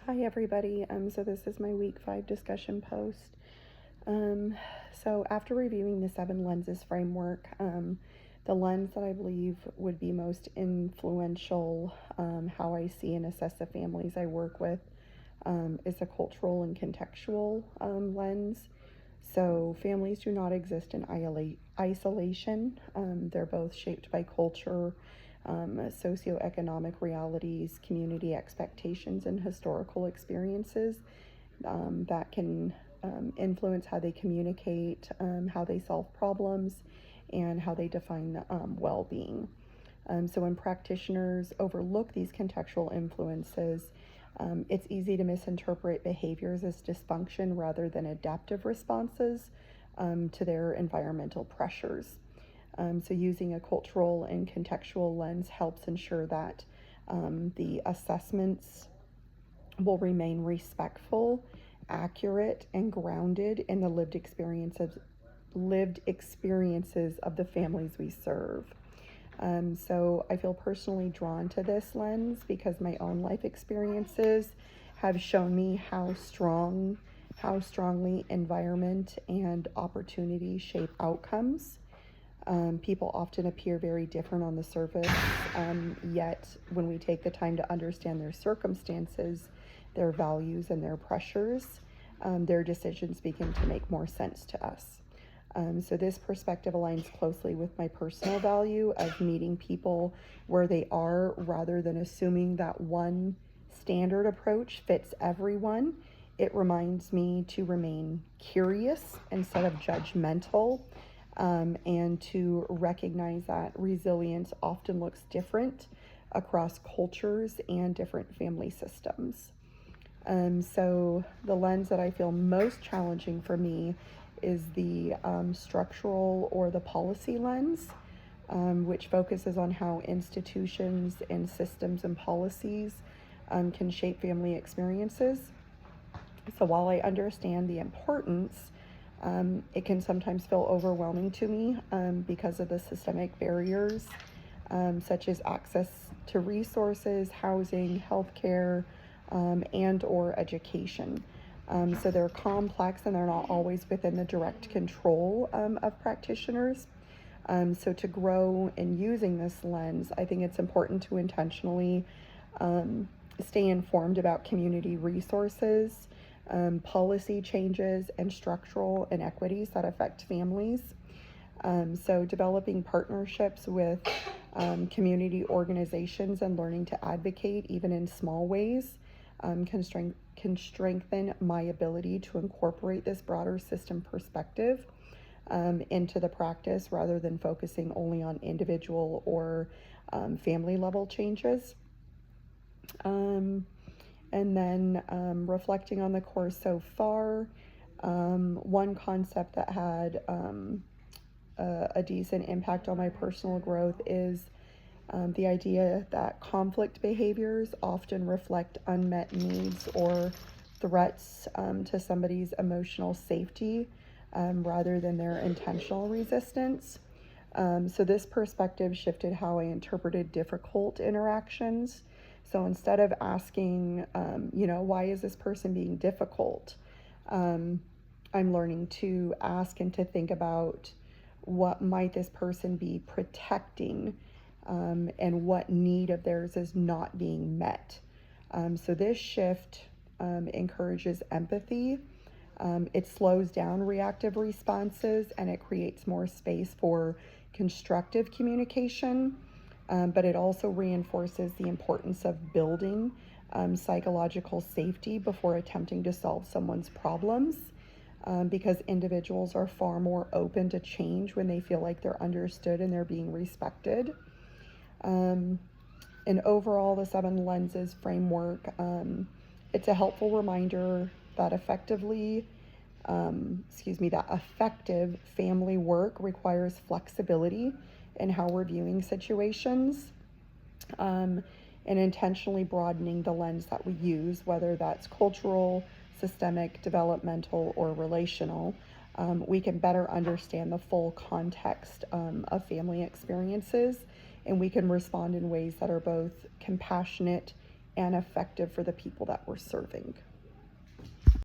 Hi everybody. So this is my week 5 discussion post. So after reviewing the 7 lenses framework, the lens that I believe would be most influential, how I see and assess the families I work with, is a cultural and contextual lens. So families do not exist in isolation. They're both shaped by culture, socioeconomic realities, community expectations, and historical experiences that can influence how they communicate, how they solve problems, and how they define well being. So when practitioners overlook these contextual influences, it's easy to misinterpret behaviors as dysfunction rather than adaptive responses to their environmental pressures. So using a cultural and contextual lens helps ensure that the assessments will remain respectful, accurate, and grounded in the lived experiences of the families we serve. So I feel personally drawn to this lens because my own life experiences have shown me how strongly environment and opportunity shape outcomes. People often appear very different on the surface, yet when we take the time to understand their circumstances, their values, and their pressures, their decisions begin to make more sense to us. So this perspective aligns closely with my personal value of meeting people where they are rather than assuming that one standard approach fits everyone. It reminds me to remain curious instead of judgmental, and to recognize that resilience often looks different across cultures and different family systems. So the lens that I feel most challenging for me is the structural or the policy lens, which focuses on how institutions and systems and policies can shape family experiences. So while I understand the importance, it can sometimes feel overwhelming to me because of the systemic barriers, such as access to resources, housing, healthcare, and or education. So they're complex and they're not always within the direct control of practitioners. So to grow in using this lens, I think it's important to intentionally stay informed about community resources, policy changes, and structural inequities that affect families. So developing partnerships with community organizations and learning to advocate, even in small ways, can strengthen my ability to incorporate this broader system perspective into the practice rather than focusing only on individual or family level changes. And then reflecting on the course so far, one concept that had a decent impact on my personal growth is the idea that conflict behaviors often reflect unmet needs or threats to somebody's emotional safety rather than their intentional resistance. So this perspective shifted how I interpreted difficult interactions. So instead of asking, why is this person being difficult? I'm learning to ask and to think about what might this person be protecting, and what need of theirs is not being met. So this shift encourages empathy. It slows down reactive responses and it creates more space for constructive communication. But it also reinforces the importance of building psychological safety before attempting to solve someone's problems, because individuals are far more open to change when they feel like they're understood and they're being respected. And overall, the 7 lenses framework, it's a helpful reminder that that effective family work requires flexibility in how we're viewing situations, and intentionally broadening the lens that we use, whether that's cultural, systemic, developmental, or relational. We can better understand the full context of family experiences, and we can respond in ways that are both compassionate and effective for the people that we're serving.